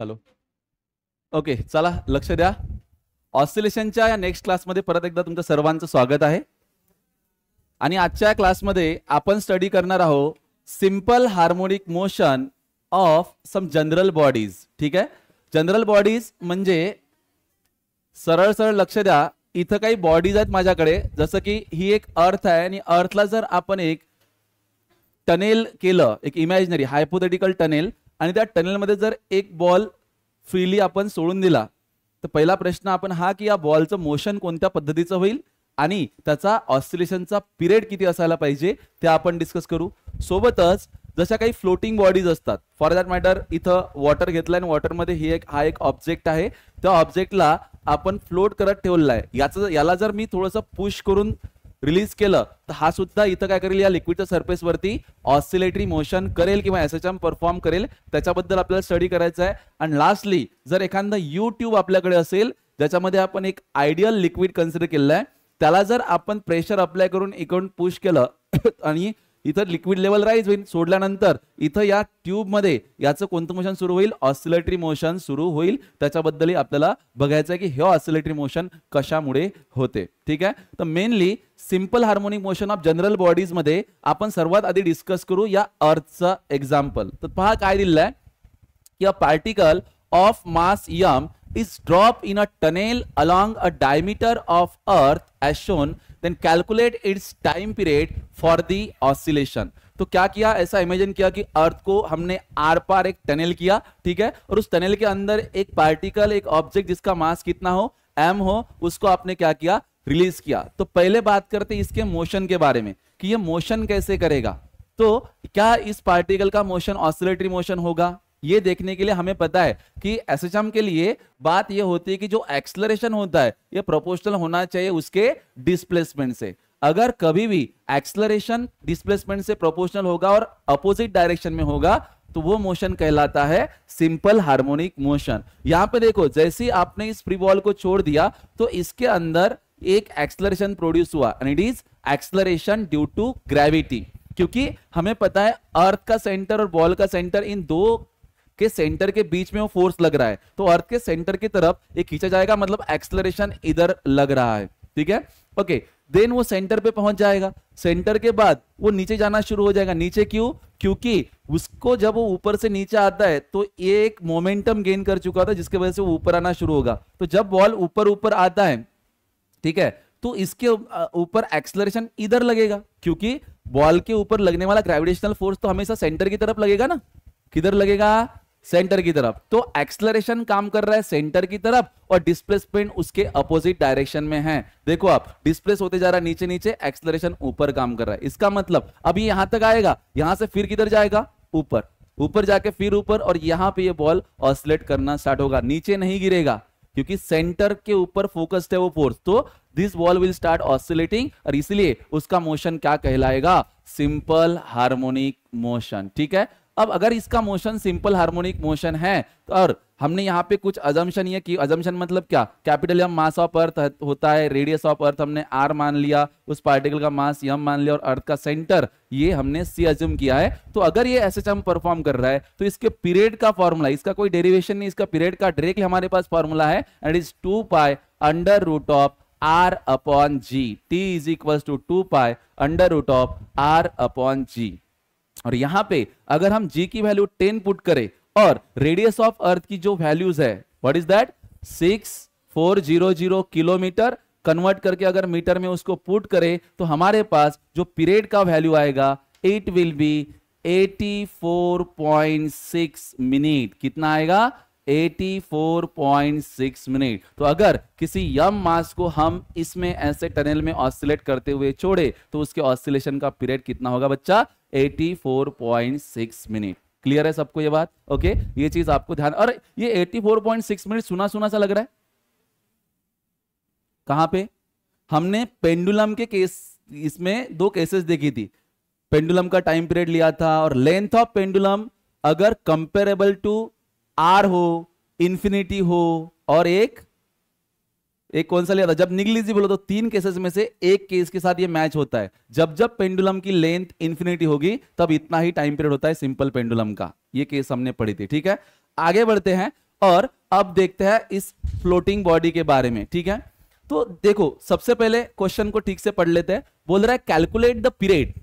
Hello. Okay, चला लक्ष द्या. ऑसिलेशनच्या या नेक्स्ट क्लासमध्ये परत एकदा तुमचं सर्वांचं स्वागत आहे. आणि आजच्या क्लासमध्ये आपण स्टडी करणार आहोत simple harmonic motion of some general bodies. ठीक आहे. जनरल बॉडीज म्हणजे सरळ सरळ लक्ष द्या, इथं काही बॉडीज आहेत माझ्याकडे. जसं की ही एक अर्थ आहे आणि अर्थला जर आपण एक टनेल केलं, एक इमॅजिनरी हायपोथेटिकल टनेल, आणि त्या टनेलमध्ये जर एक बॉल फ्रीली आपण सोडून दिला, तर पहिला प्रश्न आपण हा की या बॉलचं मोशन कोणत्या पद्धतीचं होईल आणि त्याचा ऑसिलेशनचा पिरियड किती असायला पाहिजे ते आपण डिस्कस करू. सोबतच जशा काही फ्लोटिंग बॉडीज असतात, फॉर दॅट मॅटर इथं वॉटर घेतलं आणि वॉटरमध्ये हा एक ऑब्जेक्ट आहे, त्या ऑब्जेक्टला आपण फ्लोट करत ठेवलेला आहे. याला जर मी थोडंसं पुश करून रिलीज केलं तर हा सुद्धा इथं काय करेल, या लिक्विडच्या सरफेस वरती ऑसिलेटरी मोशन करेल किंवा एसएचएम परफॉर्म करेल. त्याच्याबद्दल आपल्याला स्टडी करायचं आहे. आणि लास्टली जर एखादा यू ट्यूब आपल्याकडे असेल ज्याच्यामध्ये आपण एक आयडियल लिक्विड कन्सिडर केलेलं आहे, त्याला जर आपण प्रेशर अप्लाय करून इकडून पुश केलं आणि इथं लिक्विड लेवल राईज होईल, सोडल्यानंतर इथं या ट्यूब मध्ये याचं कोणतं मोशन सुरू होईल, ऑसिलेटरी मोशन सुरू होईल. त्याच्याबद्दलही आपल्याला बघायचं आहे की हे ऑसिलेटरी मोशन कशामुळे होते. ठीक आहे. तर mainly simple harmonic motion of general bodies मध्ये आपण सर्वात आधी डिस्कस करू या अर्थचा एक्झाम्पल. तर पहा काय दिलेलं आहे की a particle of mass m is dropped in a tunnel along a diameter of earth as shown, then calculate its time period for the oscillation. तो क्या किया, ऐसा इमेजिन किया कि अर्थ को हमने आर पार एक टनल किया. ठीक है. और उस टनल के अंदर एक पार्टिकल, एक ऑब्जेक्ट जिसका मास कितना हो, m हो, उसको आपने क्या किया, रिलीज किया. तो पहले बात करते हैं इसके मोशन के बारे में कि ये मोशन कैसे करेगा. तो क्या इस पार्टिकल का मोशन ऑसिलेटरी मोशन होगा, ये देखने के लिए हमें पता है कि एसएचएम के लिए बात ये होती है कि जो एक्सलरेशन होता है ये प्रोपोर्शनल होना चाहिए उसके डिस्प्लेसमेंट से. अगर कभी भी एक्सलरेशन डिस्प्लेसमेंट से प्रोपोर्शनल होगा और अपोजिट डायरेक्शन में होगा तो वो मोशन कहलाता है सिंपल हार्मोनिक मोशन. यहां पे देखो, जैसे ही आपने इस फ्री बॉल को छोड़ दिया तो इसके अंदर एक एक्सलरेशन प्रोड्यूस हुआ and it is acceleration due to gravity. क्योंकि हमें पता है अर्थ का सेंटर और बॉल का सेंटर, इन दो के सेंटर के बीच में वो फोर्स लग रहा है, तो अर्थ के सेंटर की तरफ एक खींचा जाएगा, मतलब एक्सलरेशन इधर लग रहा है. ठीक है. ओके. देन वो सेंटर पे पहुंच जाएगा. सेंटर के बाद वो नीचे जाना शुरू हो जाएगा. नीचे क्यों? क्योंकि उसको जब वो ऊपर से नीचे आता है तो ये एक मोमेंटम गेन कर चुका था जिसकी वजह से वो ऊपर आना शुरू होगा. तो जब बॉल ऊपर ऊपर आता है, ठीक है, तो इसके ऊपर एक्सलरेशन इधर लगेगा, क्योंकि बॉल के ऊपर लगने वाला ग्रेविटेशनल फोर्स तो हमेशा सेंटर की तरफ लगेगा ना. किधर लगेगा? सेंटर की तरफ. तो एक्सलरेशन काम कर रहा है सेंटर की तरफ और डिस्प्लेसमेंट उसके अपोजिट डायरेक्शन में है. देखो आप, डिस्प्लेस होते जा रहा है नीचे नीचे, एक्सलरेशन ऊपर काम कर रहा है. इसका मतलब अभी यहां तक आएगा, यहां से फिर किधर जाएगा, ऊपर, ऊपर जाके फिर ऊपर, और यहां पे ये बॉल ऑसिलेट करना स्टार्ट होगा. नीचे नहीं गिरेगा क्योंकि सेंटर के ऊपर फोकस्ड है वो फोर्स. तो दिस बॉल विल स्टार्ट ऑसिलेटिंग और इसलिए उसका मोशन क्या कहलाएगा, सिंपल हार्मोनिक मोशन. ठीक है. अब अगर इसका मोशन सिंपल हार्मोनिक मोशन है तो, और हमने यहाँ पे कुछ अजम्पशन ये की, अजम्पशन मतलब क्या, capital M mass of earth होता है, रेडियस ऑफ अर्थ हमने आर मान लिया, उस पार्टिकल का मास एम मान लिया और अर्थ का सेंटर ये हमने सी अज्यूम किया है. तो अगर ये एसएचएम परफॉर्म कर रहा है तो इसके पीरियड का फॉर्मूला, इसका कोई डेरिवेशन नहीं, इसका पीरियड का डायरेक्टली हमारे पास फॉर्मूला है and is 2 pi under root of r upon G. t is equal to 2 pi under root of r upon G. और यहां पे अगर हम g की वैल्यू 10 पुट करें और रेडियस ऑफ अर्थ की जो वैल्यूज है, what is that, 6400 kilometre, convert करके अगर मीटर में उसको पुट करें तो हमारे पास जो पीरियड का वैल्यू आएगा, इट विल बी 84.6 मिनट. कितना आएगा, 84.6 मिनट. तो अगर किसी यम मास को हम इसमें ऐसे टनल में ऑसिलेट करते हुए छोड़े तो उसके ऑसिलेशन का पीरियड कितना होगा बच्चा, 84.6 मिनट. क्लियर है सबको ये बात? ओके. ये चीज आपको ध्यान, और ये 84.6 मिनट सुना सुना सा लग रहा है. कहां पे हमने पेंडुलम के केस, इसमें 2 केसेस देखी थी. पेंडुलम का टाइम पीरियड लिया था और लेंथ ऑफ पेंडुलम अगर कंपेरेबल टू आर हो, इंफिनिटी हो, और एक कौन सा लिया था, जब निग्लिजिबल हो, तो 3 केसेस में से एक केस के साथ ये मैच होता है. जब जब पेंडुलम की लेंथ इंफिनिटी होगी तब इतना ही टाइम पीरियड होता है सिंपल पेंडुलम का. ये केस हमने पढ़ी थी. ठीक है. आगे बढ़ते हैं. और अब देखते हैं इस फ्लोटिंग बॉडी के बारे में, ठीक है। तो देखो सबसे पहले क्वेश्चन को ठीक से पढ़ लेते हैं। बोल रहा है calculate the period,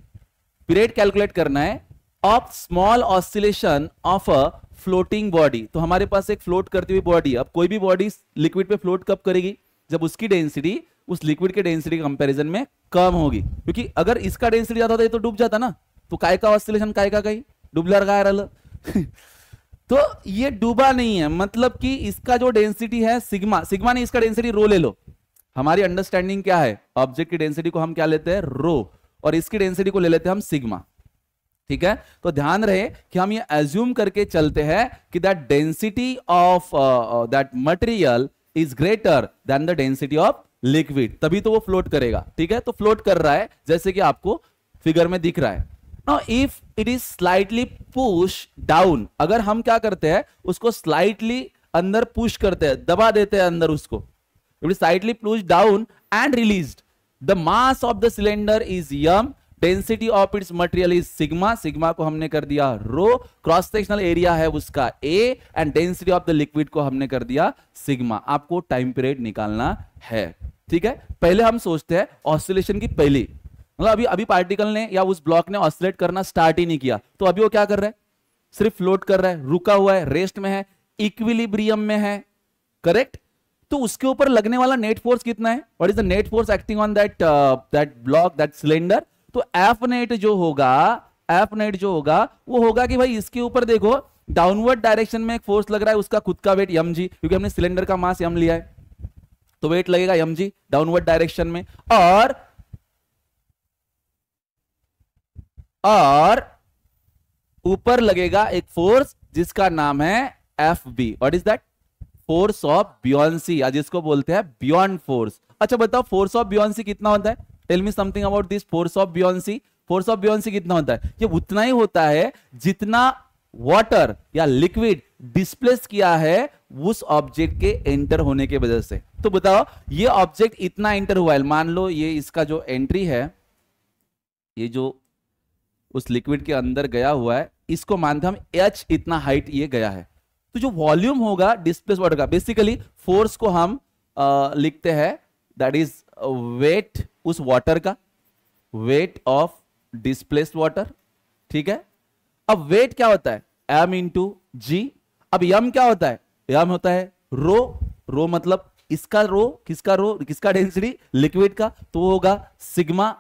period calculate करना है of small oscillation of a floating body. तो हमारे पास एक फ्लोट करती हुई बॉडी, अब कोई भी बॉडी लिक्विड पे फ्लोट कब करेगी, जब उसकी डेंसिटी उस लिक्विड के डेंसिटी कंपैरिजन में कम होगी, क्योंकि अगर इसका डेंसिटी ज्यादा होता तो डूब जाता ना, तो काय का ऑसिलेशन काय का कहीं डुबलर का रहा तो ये डूबा नहीं है, मतलब कि इसका जो डेंसिटी है सिग्मा, सिग्मा नहीं इसका डेंसिटी रो ले लो। हमारी अंडरस्टैंडिंग क्या है, ऑब्जेक्ट की डेंसिटी को हम क्या लेते हैं रो, और इसकी डेंसिटी को ले लेते हैं हम सिग्मा, ठीक है। तो ध्यान रहे कि हम ये एज्यूम करके चलते हैं कि that density of that material is greater than the density of liquid, तभी तो वो फ्लोट करेगा, ठीक है। तो फ्लोट कर रहा है जैसे कि आपको फिगर में दिख रहा है। Now if it is slightly push down, अगर हम क्या करते हैं उसको स्लाइटली अंदर पुश करते हैं, दबा देते हैं अंदर उसको, it is slightly push down end released, the mass of the cylinder is m, density of its material is sigma, sigma को हमने कर दिया रो, क्रॉस सेक्शनल एरिया है उसका a, end density of the liquid को हमने कर दिया sigma. आपको time period निकालना है, ठीक है। पहले हम सोचते हैं ऑसिलेशन की पहली, मतलब अभी पार्टिकल ने या उस ब्लॉक ने ऑसिलेट करना स्टार्ट ही नहीं किया, तो अभी वो क्या कर रहा है, सिर्फ फ्लोट कर रहा है, रुका हुआ है, रेस्ट में है, इक्विलिब्रियम में है, करेक्ट। तो उसके ऊपर लगने वाला नेट फोर्स कितना है, what is the net force acting on that block, that cylinder. तो एफ नेट जो होगा वो होगा कि भाई इसके ऊपर देखो डाउनवर्ड डायरेक्शन में एक फोर्स लग रहा है, उसका खुद का वेट mg, क्योंकि हमने सिलेंडर का मास m लिया है, तो वेट लगेगा mg डाउनवर्ड डायरेक्शन में, और ऊपर लगेगा एक फोर्स जिसका नाम है FB, what is that, force of buoyancy, या जिसको बोलते हैं बियॉन्ड फोर्स। अच्छा बताओ फोर्स ऑफ बियॉन्सी कितना होता है, tell me something about this force of buoyancy. Force of buoyancy कितना होता है, ये उतना ही होता है जितना वाटर या लिक्विड डिस्प्लेस किया है उस ऑब्जेक्ट के एंटर होने के वजह से। तो बताओ ये ऑब्जेक्ट इतना एंटर हुआ है, मान लो ये इसका जो एंट्री है, ये जो उस लिक्विड के अंदर गया हुआ है, इसको मानते हम h इतना हाइट ये गया है, तो जो वॉल्यूम होगा डिस्प्लेस वाटर का, बेसिकली फोर्स को हम लिखते हैं दैट इज वेट उस वाटर का, वेट ऑफ डिस्प्लेस्ड वाटर, ठीक है। अब वेट क्या होता है m इंटू जी, अब m क्या होता है, m होता है रो, रो मतलब इसका रो, किसका डेंसिटी लिक्विड का, तो वो होगा सिग्मा,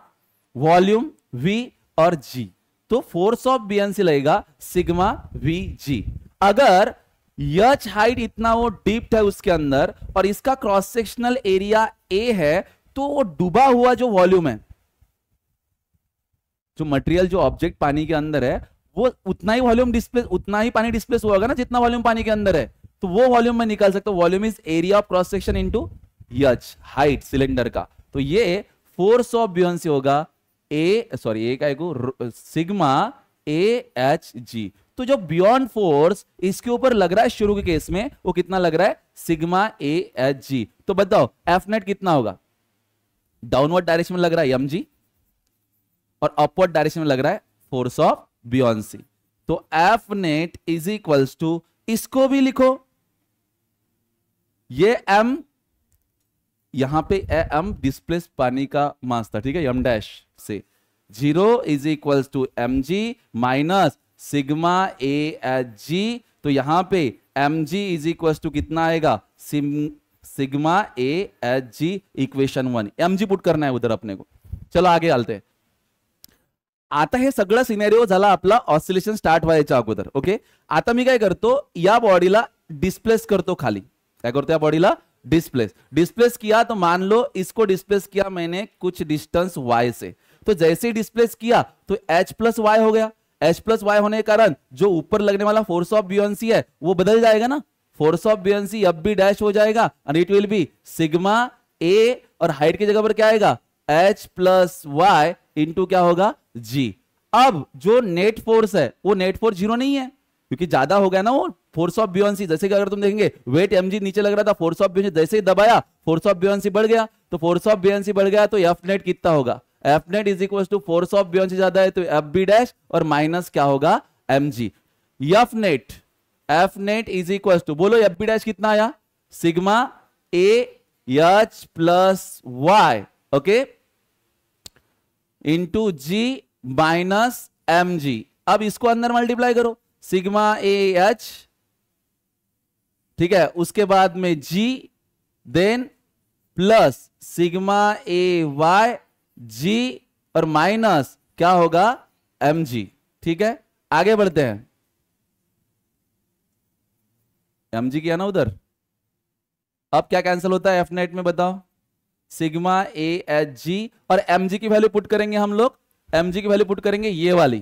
वॉल्यूम v और g, तो फोर्स ऑफ बियॉन्सी लगेगा सिग्मा वी जी। अगर यच हाइट इतना वो डीप है उसके अंदर और इसका क्रॉस सेक्शनल एरिया ए है, तो वो डूबा हुआ जो वॉल्यूम है, जो मटेरियल जो ऑब्जेक्ट पानी के अंदर है, वो उतना ही वॉल्यूम डिस्प्लेस, उतना ही पानी डिस्प्लेस हुआ होगा ना जितना वॉल्यूम पानी के अंदर है, तो वो वॉल्यूम में निकाल सकता हूं, volume is area of cross section into H height cylinder का। तो ये फोर्स ऑफ बियॉन्सी होगा सिग्मा ए एच जी। तो जो बियॉन्ड फोर्स इसके ऊपर लग रहा है शुरू के केस में, वो कितना लग रहा है सिग्मा ए एच जी। तो बताओ एफ नेट कितना होगा, डाउनवर्ड डायरेक्शन में लग रहा है एम जी और अपवर्ड डायरेक्शन में लग रहा है फोर्स ऑफ बियॉन्सी। तो F net is equals to, इसको भी लिखो, ये एम, यहां पे एम डिस्प्लेस पानी का मास था, ठीक है, एम डैश से 0 is equals to M G minus sigma A H G. तो यहां पे M G is equals to कितना आएगा, sigma A H G equation 1, M G put करना है उधर अपने को। चलो आगे आलते हैं। आता हे सगळं सिनेरिओ झाला आपला ऑसिलेशन स्टार्ट व्हायच्या अगोदर, ओके। आता मी काय करतो, या बॉडीला डिस्प्लेस करतो खाली, काय करतो या बॉडीला डिस्प्लेस किया, तो मान लो इसको डिस्प्लेस किया मैंने कुछ डिस्टेंस y से, तो जैसे ही डिस्प्लेस किया तो h प्लस वाई हो गया, h प्लस वाई होने के कारण जो ऊपर लगने वाला फोर्स ऑफ बियॉन्सी है वो बदल जाएगा ना, फोर्स ऑफ बियॉन्सी अब भी डैश हो जाएगा और it will be sigma a, और हाइट की जगह पर क्या आएगा h प्लस वाई इंटू क्या होगा g। अब जो नेट फोर्स है वो नेट फोर्स 0 नहीं है, क्योंकि ज्यादा हो गया ना वो फोर्स ऑफ बियॉन्सी। जैसे कि अगर तुम देखेंगे वेट mg नीचे लग रहा था, फोर्स ऑफ बियॉन्सी जैसे ही दबाया फोर्स ऑफ बियॉन्सी बढ़ गया, तो फोर्स ऑफ बियॉन्सी बढ़ गया तो एफ नेट कितना होगा, F net is equal to force of buoyancy ज्यादा है तो एफ बी डैश और माइनस क्या होगा mg। F net F net is equal to, बोलो एफ बी डैश कितना आया, sigma A H plus Y, okay, into G minus M G. अब इसको अंदर मल्टीप्लाई करो, सिग्मा ए एच, ठीक है, उसके बाद में जी, then plus sigma A Y जी और माइनस क्या होगा एम जी। ठीक है, आगे बढ़ते हैं। एम जी किया ना उधर, अब क्या कैंसिल होता है एफ नेट में बताओ, सिग्मा ए एच जी, और एम जी की वैल्यू पुट करेंगे हम लोग, एम जी की वैल्यू पुट करेंगे ये वाली,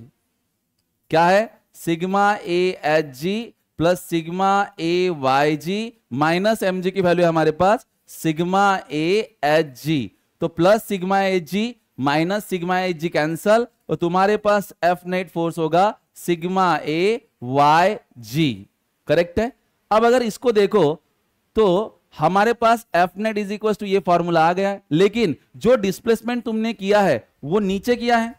क्या है, sigma A H G plus sigma A Y G minus M G की वैल्यू हमारे पास सिग्मा ए एच जी, तो plus sigma H G minus sigma H G cancel, और तुम्हारे पास एफ नेट फोर्स होगा sigma A Y G, correct है। अब अगर इसको देखो तो हमारे पास F net is equal to ये फॉर्मूला आ गया है, लेकिन जो डिस्प्लेसमेंट तुमने किया है वो नीचे किया है,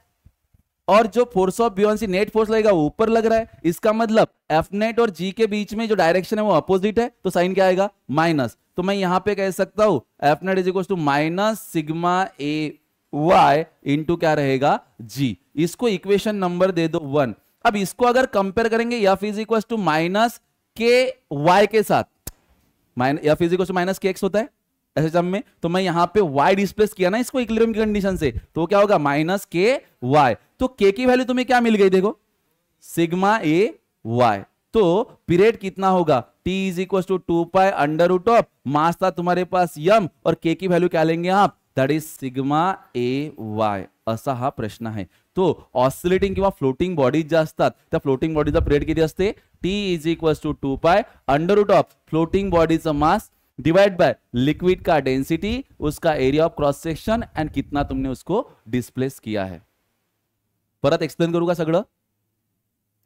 और जो फोर्स ऑफ बियोंसी नेट फोर्स लगेगा वो ऊपर लग रहा है, इसका मतलब एफ नेट और जी के बीच में जो डायरेक्शन है वो अपोजिट है, तो साइन क्या आएगा माइनस, तो मैं यहां पे कह सकता हूं F net is equal to minus sigma A Y into क्या रहेगा जी। इसको इक्वेशन नंबर दे दो 1। अब इसको अगर कंपेयर करेंगे F is equal to minus K Y के साथ, F is equal to minus K X होता है ऐसे टर्म में, तो मैं यहां पे y डिस्प्लेस किया ना इसको इक्विलिब्रियम की कंडीशन से, तो क्या होगा माइनस के वाई, तो k की वैल्यू तुम्हें क्या मिल गई देखो, सिग्मा ए वाई, तो पीरियड कितना होगा t is equal to 2 pi under root of, mass था तुम्हारे पास यम, और k की वैल्यू क्या लेंगे आप, that is sigma A Y, असा हा प्रश्न आहे। तो ऑसिलेटिंग किंवा फ्लोटिंग बॉडीज ज्या असतात त्या फ्लोटिंग बॉडीचा पिरियड किती असते, t is equal to 2 pi under root of floating बॉडीचा मास डिवाइड बाय लिक्विड का डेंसिटी, उसका area of cross section, and कितना तुमने उसको डिस्प्लेस किया है। परत एक्सप्लेन करू का सगळं,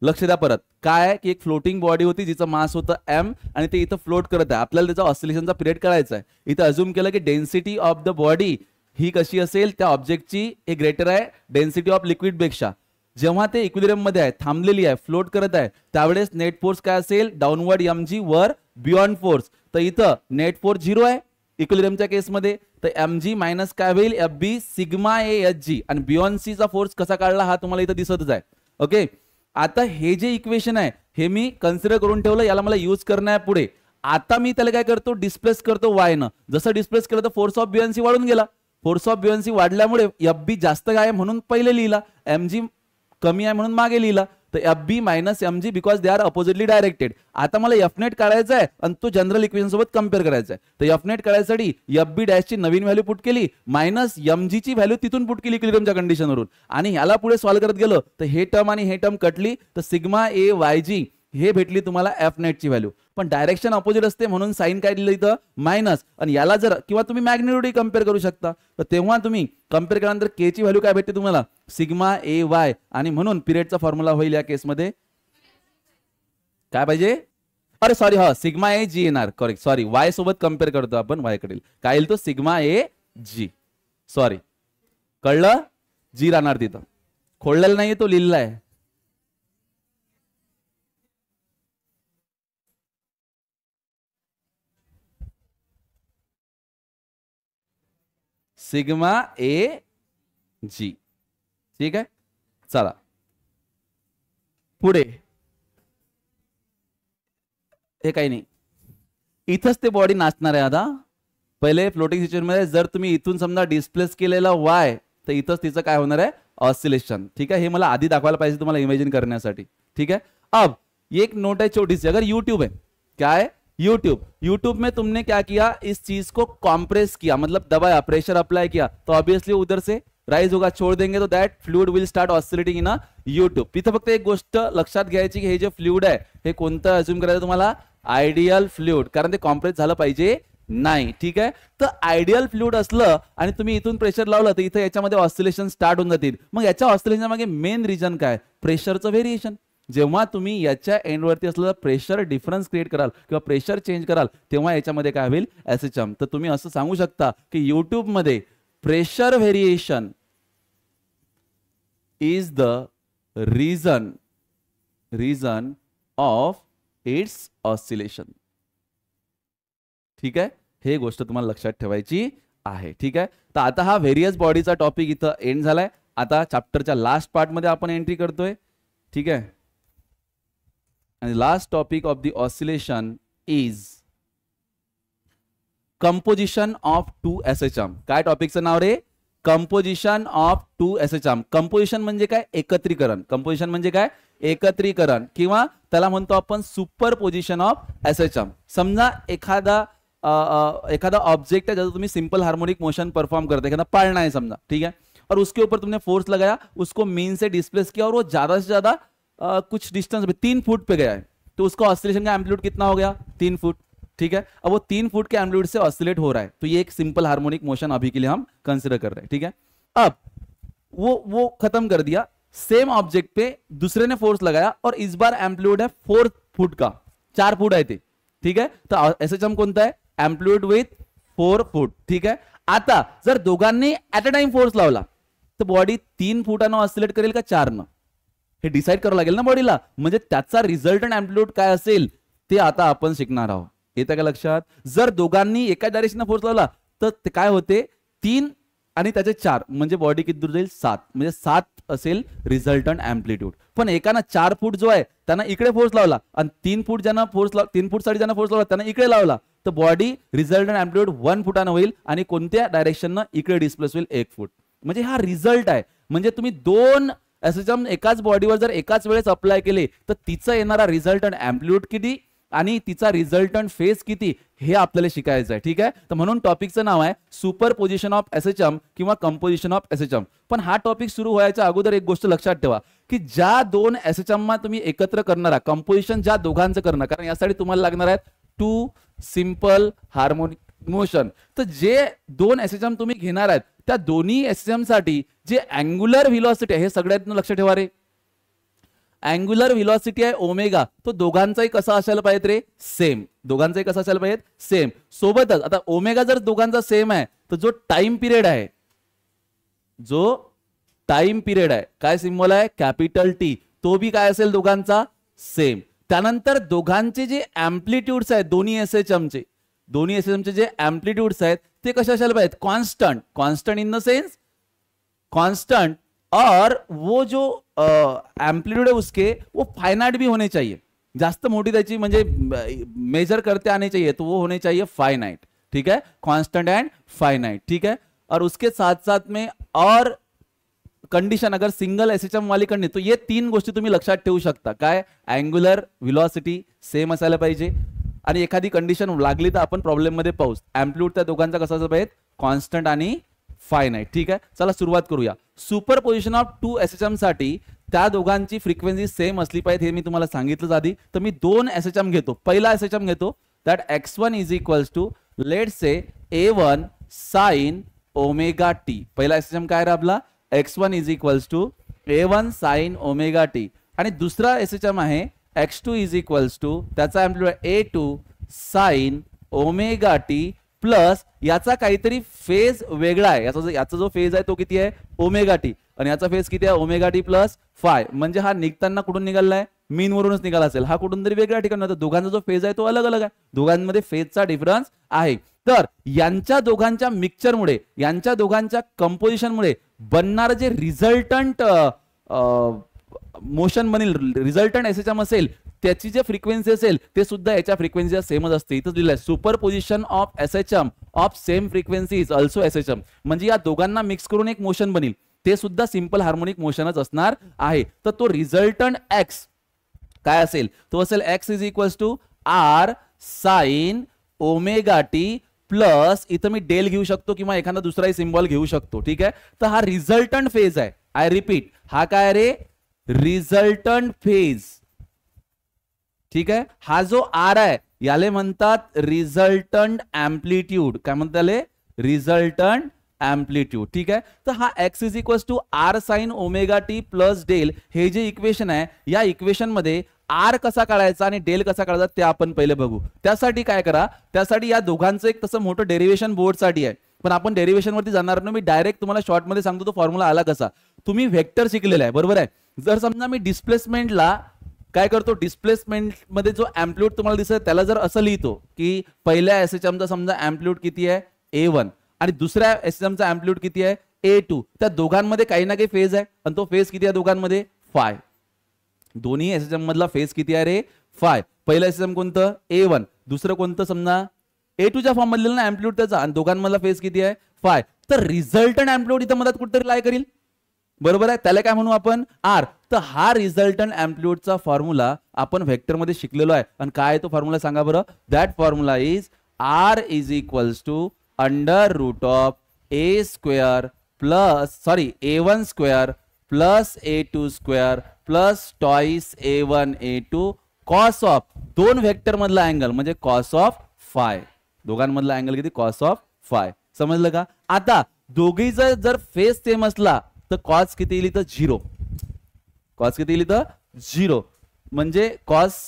लक्ष द्या परत, काय आहे की एक फ्लोटिंग बॉडी होती जिचं मास होतं m आणि ते इथं फ्लोट करत आहे, आपल्याला त्याचा ऑसिलेशनचा पिरियड करायचा आहे। इथं अज्युम केलं की डेन्सिटी ऑफ द बॉडी ही कशी असेल, त्या ऑब्जेक्टची हे ग्रेटर आहे डेन्सिटी ऑफ लिक्विड पेक्षा, जेव्हा ते इक्विलिब्रियम मध्ये आहे, थांबलेली आहे, फ्लोट करत आहे, त्यावेळेस नेट फोर्स काय असेल, डाऊनवर्ड एम जी वर बियॉन्ड फोर्स, तर इथं नेट फोर्स 0 आहे इक्विलिब्रियमच्या केसमध्ये, तर एम जी मायनस काय होईल F B sigma A H G, आणि बियॉन्सीचा फोर्स कसा काढला हा तुम्हाला इथं दिसतच आहे, ओके। आता हे जे इक्वेशन आहे हे मी कन्सिडर करून ठेवलं, याला मला यूज करणं आहे पुढे। आता मी त्याला काय करतो, डिस्प्लेस करतो वाय न, जसं डिस्प्लेस केलं तर फोर्स ऑफ बियॉन्सी वाढून गेला, फोर्स ऑफ बियॉन्सी वाढल्यामुळे एफ बी जास्त आहे म्हणून पहिले लिहिला, एम जी कमी आहे म्हणून मागे लिहिला, तर F B minus M G because they are oppositely directed. आता मला एफ नेट काढायचा आहे आणि तो जनरल इक्वेशन सोबत कम्पेअर करायचा आहे, तर एफ नेट काढायसाठी एफ बी डॅश ची नवीन व्हॅल्यू पुट केली, मायनस एम जी ची व्हॅल्यू तिथून पुट केली इक्विलिब्रियमच्या कंडिशनवरून, आणि ह्याला पुढे सॉल्व्ह करत गेलो तर हे टर्म आणि हे टर्म कटली, तर सिग्मा ए वाय जी हे भेटली तुम्हाला एफ नेटची व्हॅल्यू, पण डायरेक्शन अपोजिट असते म्हणून साइन काय दिलं इथं मायनस, आणि याला जर किंवा तुम्ही मॅग्निट्यूड कम्पेअर करू शकता, तर तेव्हा तुम्ही कम्पेअर केल्यानंतर के ची व्हॅल्यू काय भेटते तुम्हाला सिग्मा ए वाय, आणि म्हणून पिरियडचा फॉर्म्युला होईल या केसमध्ये काय पाहिजे, अरे सॉरी हा सिग्मा ए जी येणार, करेक्ट, सॉरी वाय सोबत कम्पेअर करतो आपण, वाय कडील काय येईल तो सिग्मा ए जी, सॉरी कळलं, जी राहणार तिथं, खोडलेला नाहीये तो लिहिलेला आहे, सिग्मा ए जी, ठीक आहे। चला पुढे, हे काही नाही, इथंच ते बॉडी नाचणार आहे आता, पहिले फ्लोटिंग सिच्युएशन मध्ये जर तुम्ही इथून समजा डिस्प्लेस केलेला वाय, तर इथंच तिचं काय होणार आहे ऑसिलेशन, ठीक है, हे मला आधी दाखवायला पाहिजे तुम्हाला इमेजिन करण्यासाठी, ठीक है। अब एक नोट है छोटी सी, अगर यूट्यूब है, क्या है यूट्यूब में तुमने क्या किया, इस चीज को कॉम्प्रेस किया, मतलब दबाया, प्रेशर अप्लाई किया, तो ऑब्वियसली उधर से राइज होगा, छोड़ देंगे तो that fluid will start oscillating in a YouTube. तिथं फक्त एक गोष्ट लक्षात घ्यायची की हे जे फ्लूइड आहे हे कोणतं अज्युम करायचं तुम्हाला, आयडियल फ्लूइड, कारण ते कॉम्प्रेस झालं पाहिजे नाही, ठीक आहे। तर आयडियल फ्लूइड असलं आणि तुम्ही इथून प्रेशर लावलं तर इथं याच्यामध्ये ऑसिलेशन स्टार्ट होऊन जातील, मग याच्या ऑसिलेशन मागे मेन रिजन काय, प्रेशरचं व्हेरिएशन, जेव्हा तुम्ही याच्या एंडवरती असलेलं प्रेशर डिफरन्स क्रिएट कराल किंवा प्रेशर चेंज कराल तेव्हा याच्यामध्ये काय होईल एसएचएम, तर तुम्ही असं सांगू शकता की यूट्यूब मध्ये pressure variation is the reason of its oscillation. ठीक आहे, हे गोष्ट तुम्हाला लक्षात ठेवायची आहे. ठीक आहे, तर आता हा व्हेरियस बॉडीचा टॉपिक इथं एंड झालाय. आता चॅप्टरच्या लास्ट पार्ट मध्ये आपण एंट्री करतोय. ठीक आहे, आणि last topic of the oscillation is composition of 2 SHM. काय टॉपिकचं नाव रे? Composition of 2 SHM. कंपोजिशन म्हणजे काय? एकत्रीकरण. कंपोजिशन म्हणजे काय? एकत्रीकरण, किंवा त्याला म्हणतो आपण सुपरपोजिशन ऑफ SHM. समजा एखादा ऑब्जेक्ट है ज्यादा तुम्हें सिंपल हार्मोनिक मोशन परफॉर्म करते हैं, पालना है समझा, ठीक है, और उसके ऊपर तुमने फोर्स लगाया, उसको मीन से डिस्प्लेस किया और वो ज्यादा से ज्यादा कुछ डिस्टेंस पे 3 फुट पे गया है, तो उसका ऑसिलेशन का एम्पलीट्यूड कितना हो गया? 3 फुट. ठीक है, अब वो 3 फुट के एम्पलीट्यूड से ऑसिलेट हो रहा है, तो ये एक सिंपल हार्मोनिक मोशन अभी के लिए हम कंसिडर कर रहे हैं. ठीक है, अब वो खत्म कर दिया. सेम ऑब्जेक्ट पे दूसरे ने फोर्स लगाया और इस बार एम्पलीट्यूड है 4 फुट का, 4 फुट आहे ते. ठीक है, तो एसएचएम कोणता आहे? Amplitude with 4 foot. ठीक आहे, आता जर दोघांनी ऍट अ टाइम फोर्स लावला तर बॉडी 3 फुटानं ऑसिलेट करेल का 4 न? हे डिसाइड करावं लागेल ना बॉडीला. म्हणजे त्याचा रिझल्टंट एम्पलीट्यूड काय असेल ते आता आपण शिकणार आहोत. येतं का लक्षात? जर दोघांनी एका डायरेक्शनला फोर्स लावला तर ते काय होते? 3 आणि त्याचे 4 म्हणजे बॉडी किती दूर जाईल? 7, म्हणजे 7 असेल रिझल्टंट एम्पलीट्यूड. पण एकानं 4 फूट जो आहे त्यांना इकडे फोर्स लावला आणि 3 फूट ज्यांना फोर्स 3 फूट साठी ज्यांना फोर्स लावला त्यांना इकडे लावला, तर बॉडी रिझल्टंट एम्पलीट्यूड 1 फुटानं होईल आणि कोणत्या डायरेक्शननं? इकडे डिस्प्लेस होईल 1 फूट. म्हणजे हा रिझल्ट आहे. म्हणजे तुम्ही 2 एसएचएम एकाच बॉडीवर जर एकाच वेळेस अप्लाय केले तर तिचा येणारा रिझल्टंट एम्पलीट्यूड किती आणि तिचा रिझल्टंट फेज किती हे आपल्याला शिकायचं आहे. ठीक आहे, तर म्हणून टॉपिकचं नाव आहे सुपरपोजिशन ऑफ एसएचएम किंवा कंपोजिशन ऑफ एसएचएम. पण हा टॉपिक सुरू व्हायच्या अगोदर एक गोष्ट लक्षात ठेवा की ज्या 2 एसएचएम तुम्ही एकत्र करणार आहात, कंपोजिशन ज्या दोघांचं करणार, कारण यासाठी तुम्हाला लागणार आहेत 2 सिंपल हार्मोनिक मोशन. तर जे 2 एसएचएम तुम्ही घेणार आहेत त्या दोन्ही एसएचएम साठी जे अँग्युलर व्हेलॉसिटी आहे, हे सगळ्यात लक्षात ठेवा रे. अँग्युलर व्हेलॉसिटी आहे ओमेगा, तो दोघांचाही कसा असायला पाहिजे रे? सेम. दोघांचाही कसा असायला पाहिजे? सेम. सोबतच आता ओमेगा जर दोघांचा सेम आहे तर जो टाइम पिरियड आहे, काय सिंबल आहे? कॅपिटल टी, तो भी काय असेल? दोघांचा सेम. त्यानंतर दोघांचे जे एम्पलीट्यूड्स आहेत दोन्ही एसएचएमचे जे एम्पलीट्यूड्स आहेत ते कसे असायला पाहिजेत? Constant in the sense constant, और वो जो एम्पलीट्यूड है उसके वो फाइनाइट भी होने चाहिए. जास्त मोठी त्याची म्हणजे मेजर करते आने चाहिए, तो वो होने चाहिए फाइनाइट. ठीक है, कांस्टेंट एंड फाइनाइट. ठीक है, और उसके साथ साथ में और कंडीशन अगर सिंगल एसएचएम वाली कंडीशन, तो ये 3 गोष्टी तुम्ही लक्षात ठेवू शकता. काय? अँग्युलर व्हेलॉसिटी सेम असायला पाहिजे आणि एखादी कंडिशन लागली तर आपण प्रॉब्लेम मध्ये पाहू. एम्पलीट्यूड त्या दोघांचा कसा असायला पाहिजे? कॉन्स्टंट आणि फाइनाइट. ठीक आहे, चला सुरुवात करूया. सुपरपोजिशन ऑफ 2 एसएचएम साठी त्या दोघांची फ्रिक्वेन्सी सेम असली पाहिजे, हे मी तुम्हाला सांगितलं आधी. तर मी 2 एसएचएम घेतो. पहिला एसएचएम घेतो that x1 is equals to let's say a1 sine omega T. पहिला एसएचएम काय रे आपला? x1 is equals to a1 sine omega T. आणि दुसरा एसएचएम आहे x2 इज इक्वल्स टू त्याचा amplitude a2 sine omega T plus याचा काहीतरी फेज वेगळा आहे. याचा जो फेज आहे तो किती आहे? Omega T. आणि याचा फेज किती आहे? Omega T plus five. म्हणजे हा निघताना कुठून निघालाय? मीन वरूनच निघाला असेल. हा कुठून तरी वेगळ्या ठिकाणी होता. दोघांचा जो फेज आहे तो अलग अलग आहे. दोघांमध्ये फेजचा डिफरन्स आहे. तर यांच्या दोघांच्या मिक्सचरमुळे, यांच्या दोघांच्या कंपोजिशनमुळे बनणारे जे रिझल्टंट मोशन बनेल, रिझल्टंट एसएचएम असेल, त्याची जे फ्रिक्वेन्सी असेल ते सुद्धा याच्या फ्रिक्वेन्सी सेमच असते. इथं दिलंय superposition of SHM of same frequency is also SHM. म्हणजे या दोघांना मिक्स करून एक मोशन बनेल, ते सुद्धा सिंपल हार्मोनिक मोशनच असणार आहे. तर तो रिझल्टंट एक्स काय असेल? तो असेल X is equals to R sine omega T plus, इथं मी डेल घेऊ शकतो किंवा एखादा दुसराही सिंबल घेऊ शकतो. ठीक आहे, तर हा रिझल्टंट फेज आहे. आय रिपीट, हा काय रे? Resultant phase. ठीक आहे, हा जो आर आहे याले म्हणतात रिझल्टंट एम्पलीट्यूड. काय म्हणतात त्याले? Resultant amplitude. ठीक आहे, तर हा x is equals to R sine omega T plus del, हे जे इक्वेशन आहे या इक्वेशन मध्ये आर कसा काढायचा आणि डेल कसा काढायचा ते आपण पहिले बघू. त्यासाठी काय करा, त्यासाठी या दोघांचं एक तसं मोठं डेरिव्हेशन बोर्डसाठी आहे, पण आपण डेरिव्हेशन वरती जाणार नाही. मी डायरेक्ट तुम्हाला शॉर्ट मध्ये सांगतो तो फॉर्म्युला आला कसा. तुम्ही व्हेक्टर शिकलेला आहे, बरोबर आहे. जर समजा मी डिस्प्लेसमेंटला काय करतो, डिस्प्लेसमेंट मध्ये जो अँप्लिट्यूड तुम्हाला दिसत त्याला जर असं लिहितो की पहिल्या एसएचएमचा समजा अँप्लिट्यूड किती आहे A1 आणि दुसऱ्या एसएचएमचा अँप्लिट्यूड किती आहे A2, त्या दोघांमध्ये काही ना काही फेज आहे आणि तो फेज किती आहे दोघांमध्ये फाय. दोन्ही एसएचएम मधला फेज किती आहे रे फाय. पहिलं एसएचएम कोणतं A1, दुसरं कोणतं समजा A2 च्या फॉर्म मधलं ना अँप्लिट्यूड त्याचा, आणि दोघांमधला फेज किती आहे फाय. तर रिझल्टंट अँप्लिट्यूड इथं मधात कुठेतरी लाय करील, बरोबर आहे, त्याला काय म्हणू आपण आर. तर हा रिझल्टंट अँप्लिट्यूडचा फॉर्म्युला आपण व्हेक्टर मध्ये शिकलेलो आहे. आणि काय तो फॉर्म्युला सांगा बरं. That formula is R is equals to under root of A square plus A1 square plus A2 square plus twice A1 A2 cos of दोन व्हेक्टर मधला अँगल म्हणजे कॉस ऑफ फाय. दोघांमधला अँगल किती cos of phi. समजलं का. आता दोघीचा जर phase same असला तर कॉस किती येईल तर 0. कॉस किती येईल तर 0 म्हणजे कॉस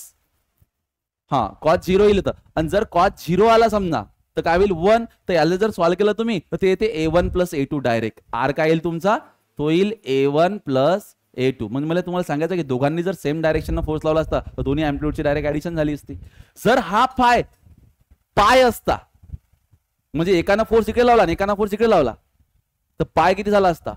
0 येईल. आणि जर कॉस 0 आला समजा तर काय होईल 1. तर याला जर सॉल्व्ह केलं तुम्ही तर ते येते A1 plus A2 direct. R काय येईल तुमचा तो येईल A1 प्लस A2. म्हणजे मला तुम्हाला सांगायचं की दोघांनी जर सेम डायरेक्शन फोर्स लावला असता तर दोन्ही अँप्लिट्यूडची डायरेक्ट ऍडिशन झाली असती. जर हा पाय असता म्हणजे एकानं फोर्स इकडे लावला आणि एकानं फोर्स इकडे लावला तर पाय किती झाला असता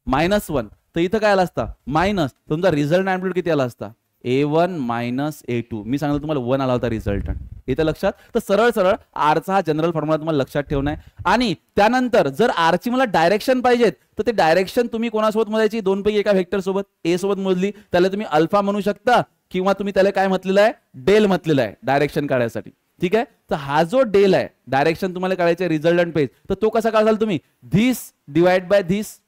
-1. तर इथं काय आला असता मायनस. तुमचा रिझल्ट अँप्लिट्यूड किती आला असता A1 मायनस A2. मी सांगितलं तुम्हाला 1 आला होता रिझल्टंट. इथं लक्षात. तर सरळ आरचा हा जनरल फॉर्म्युला तुम्हाला लक्षात ठेवणं आहे. आणि त्यानंतर जर आरची मला डायरेक्शन पाहिजेत तर ते डायरेक्शन तुम्ही कोणासोबत मोजायची, दोन पैकी एका व्हेक्टर सोबत ए सोबत मोजली त्याला तुम्ही अल्फा म्हणू शकता किंवा तुम्ही त्याला काय म्हटलेलं आहे डेल म्हटलेलं आहे डायरेक्शन काढायसाठी. ठीक आहे. तर हा जो डेल आहे डायरेक्शन तुम्हाला काढायचं आहे रिझल्टंट पेज, तर तो कसा काढाल तुम्ही धिस डिवाइड बाय धिस.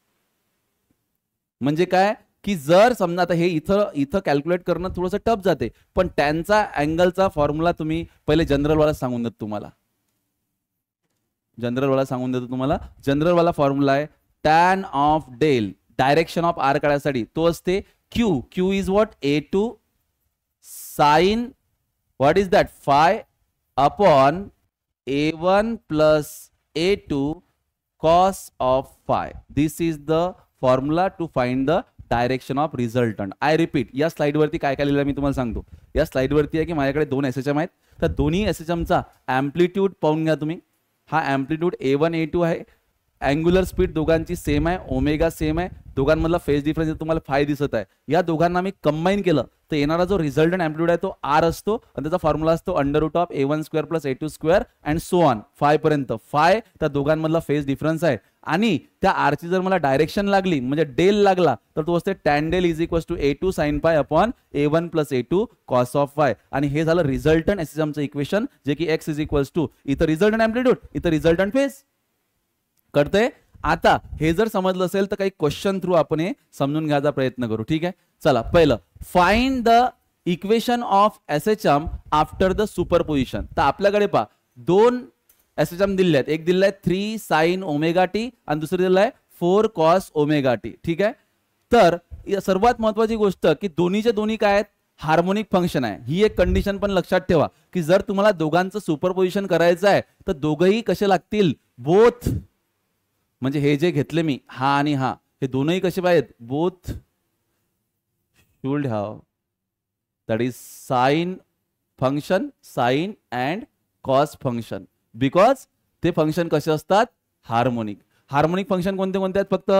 म्हणजे काय की जर समजा आता हे इथं कॅल्क्युलेट करणं थोडंसं टफ जाते, पण त्यांचा अँगलचा फॉर्म्युला तुम्ही पहिले जनरल वाला सांगून देतो तुम्हाला. जनरल वाला फॉर्म्युला आहे tan of del direction of R काढायसाठी तो असते Q is what A2 sine what is that phi upon A1 plus A2 cos of phi. This is the formula to find the direction of resultant. I repeat, या slide वरती काय काय लिहिलं मी तुम्हाला सांगतो. या स्लाइड वरती आहे की माझ्याकडे दोन एसएचएम आहेत, तर दोन्ही एसएचएमचा अँप्लिट्यूड पाहून घ्या तुम्ही. हा अँप्लिट्यूड A1 A2 आहे. अँग्युलर स्पीड दोघांची सेम आहे, ओमेगा सेम आहे. दोघांमधला फेज डिफरन्स तुम्हाला फाय दिसत आहे. या दोघांना मी कंबाईन केलं तर येणारा जो रिझल्टंट अँप्लिट्यूड आहे तो आर असतो आणि त्याचा फॉर्म्युला असतो under root of A1 square plus A2 square and so on phi पर्यंत. फाय त्या दोघांमधला फेज डिफरन्स आहे आणि त्या आरची जर मला डायरेक्शन लागली म्हणजे डेल लागला तर तो असते tan del is equals to A2 sine phi upon A1 plus A2 cos of phi. आणि हे झालं रिझल्टंट एसएचएमचं इक्वेशन जे की x इज इक्वल्स टू इथं रिझल्टंट अँप्लिट्यूड इथं रिझल्टंट फेज. कळतंय. आता हे जर समजलं असेल तर काही क्वेश्चन थ्रू आपण हे समजून घ्यायचा प्रयत्न करू. ठीक आहे. चला पहिलं find the equation of SHM after the superposition. तर आपल्याकडे पहा दोन एसएचएम दिले आहेत. एक दिलाय 3 साइन ओमेगा टी आणि दुसरं दिलाय 4 कॉस ओमेगा टी. ठीक आहे. तर सर्वात महत्वाची गोष्ट की दोन्हीचे दोन्ही काय आहेत हार्मोनिक फंक्शन आहे. ही एक कंडिशन पण लक्षात ठेवा की जर तुम्हाला दोघांचं सुपरपोजिशन करायचं आहे तर दोघंही कसे लागतील बोथ. म्हणजे हे जे घेतले मी हा आणि हा हे दोनही कसे पाहिजेत both should have that is sine function sine and cos function because ते फंक्शन कसे असतात हार्मोनिक. हार्मोनिक फंक्शन कोणते कोणते आहेत फक्त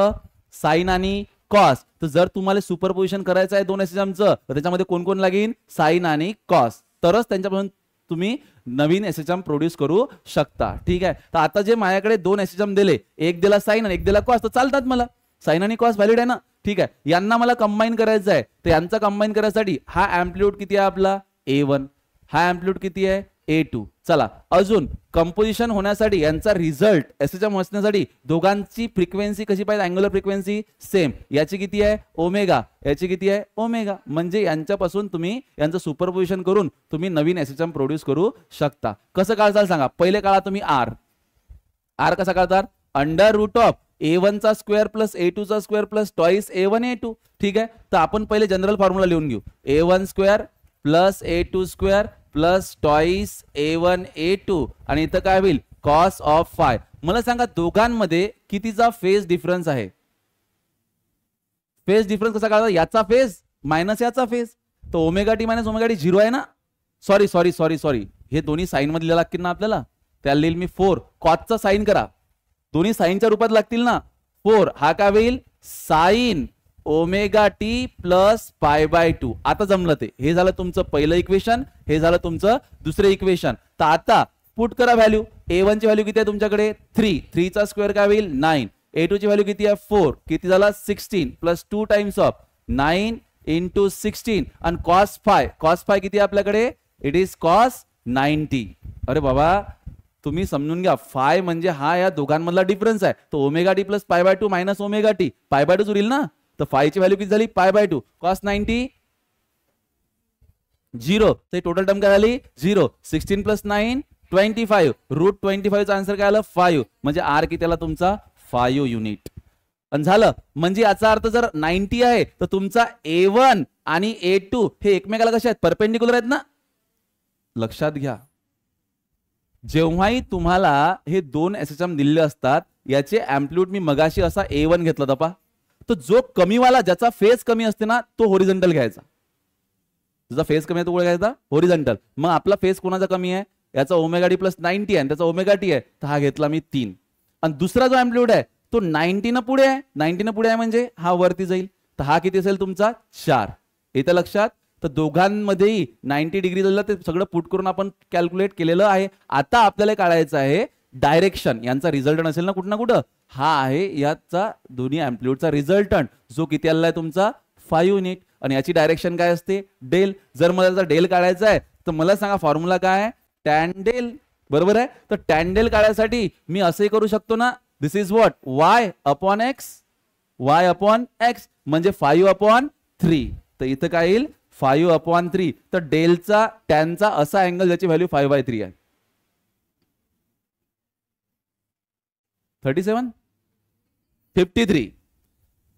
साइन आणि कॉस. तर जर तुम्हाला सुपरपोजिशन करायचं आहे दोन एसएचएमचं तर त्याच्यामध्ये कोण कोण लागेल साइन आणि कॉस, तरच त्यांच्यापासून तुम्ही नवीन एसएचएम प्रोड्यूस करू शकता. ठीक आहे. तर आता जे माझ्याकडे दोन एसएचएम दिले, एक दिला साइन आणि एक दिला कॉस, तर चालतात मला. साइन आणि कॉस व्हॅलिड आहे ना. ठीक आहे. यांना मला कंबाईन करायचं आहे तर यांचा कंबाईन करायसाठी हा अँप्लिट्यूड किती आहे आपला A1, हा अँप्लिट्यूड किती आहे A2. चला अजून कंपोजिशन होण्यासाठी यांचा रिझल्ट एसएचएम असण्यासाठी दोघांची फ्रिक्वेन्सी कशी पाहिजे अँग्युलर फ्रिक्वेन्सी सेम. याची किती आहे ओमेगा, याची किती आहे ओमेगा. म्हणजे यांच्यापासून तुम्ही यांचं सुपरपोजिशन करून तुम्ही नवीन एसएचएम प्रोड्यूस करू शकता. कसं काढताल सांगा. पहिले काढा तुम्ही आर कसा काढतात अंडर रूट ऑफ A1 चा स्क्वेअर प्लस A2 चा square plus twice A1 A2. ठीक आहे. तर आपण पहिले जनरल फॉर्म्युला लिहून घेऊ. A1 square plus A2 square plus twice A1 A2 आणि इथं काय होईल कॉस ऑफ फाय. मला सांगा दोघांमध्ये कितीचा फेज डिफरन्स आहे. फेज डिफरन्स कसा काढायचा याचा फेज मायनस याचा फेज. तर omega t minus omega T 0 आहे ना. सॉरी सॉरी सॉरी सॉरी, हे दोन्ही साईन मध्ये लिहायला लागतील ना आपल्याला. त्याला लिहिल मी 4. कॉसचा साईन करा, दोन्ही साईनच्या रूपात लागतील ना. 4 हा काय होईल साईन ओमेगा टी प्लस π/2. आता जमलं ते. हे झालं तुमचं पहिलं इक्वेशन, हे झालं तुमचं दुसरं इक्वेशन. तर आता पुट करा व्हॅल्यू. a1 ची व्हॅल्यू किती आहे तुमच्याकडे 3. 3 चा स्क्वेअर काय होईल 9. a2 ची व्हॅल्यू किती आहे 4. किती झाला 16 प्लस 2 टाइम्स ऑफ 9 इंटू 16. आणि कॉस फाय किती आहे आपल्याकडे, इट इज कॉस 90. अरे बाबा तुम्ही समजून घ्या, फाय म्हणजे हा या दोघांमधला डिफरन्स आहे. तो omega T plus π/2 minus omega T π/2 उरेल ना. तर फायची व्हॅल्यू किती झाली π/2 कॉस 90 0. ते टोटल टर्म काय झाली 0. 16 प्लस 9 25. रूट 25 चा आन्सर काय आला 5. म्हणजे आर किती आला तुमचा 5 युनिट. आणि झालं. म्हणजे याचा अर्थ जर 90 आहे तर तुमचा a1 आणि a2 हे एकमेकाला कसे आहेत परपेंडिक्युलर आहेत ना. लक्षात घ्या, जेव्हाही तुम्हाला हे दोन एसएचएम दिलेले असतात याचे एम्प्लिट्यूड मी मगाशी असा a1 घेतला होता पहा. तो जो कमीवाला ज्याचा फेज कमी असते ना तो होरिझोंटल घ्यायचा. ज्याचा फेज कमी आहे तो घ्यायचा होरिझोंटल. मग आपला फेज कोणाचा कमी आहे, याचा ओमेगा डी प्लस 90 आहे, त्याचा ओमेगा टी आहे, तर हा घेतला मी 3. आणि दुसरा जो एम्प्लिट्यूड आहे तो 90 न पुढे आहे. 90 न पुढे आहे म्हणजे हा वरती जाईल. तर हा किती असेल तुमचा 4. येतं लक्षात. तर दोघांमध्येही 90 डिग्री झालं ते सगळं पुट करून आपण कॅल्क्युलेट केलेलं आहे. आता आपल्याला काढायचं आहे डायरेक्शन. यांचा रिझल्टंट असेल ना कुठं ना कुठं, हा आहे याचा दोन्ही एम्प्लिट्यूडचा रिझल्टंट जो किती आलेला आहे तुमचा 5 युनिट. आणि याची डायरेक्शन काय असते डेल. जर मला त्याचा डेल काढायचा आहे तर मला सांगा फॉर्म्युला काय आहे टॅन डेल. बरोबर आहे. तर टॅन डेल काढायसाठी मी असंही करू शकतो ना, this is what y upon x म्हणजे 5/3. तर इथं काय येईल 5/3. तर डेलचा टॅनचा असा अँगल ज्याची व्हॅल्यू 5/3 आहे. 37 53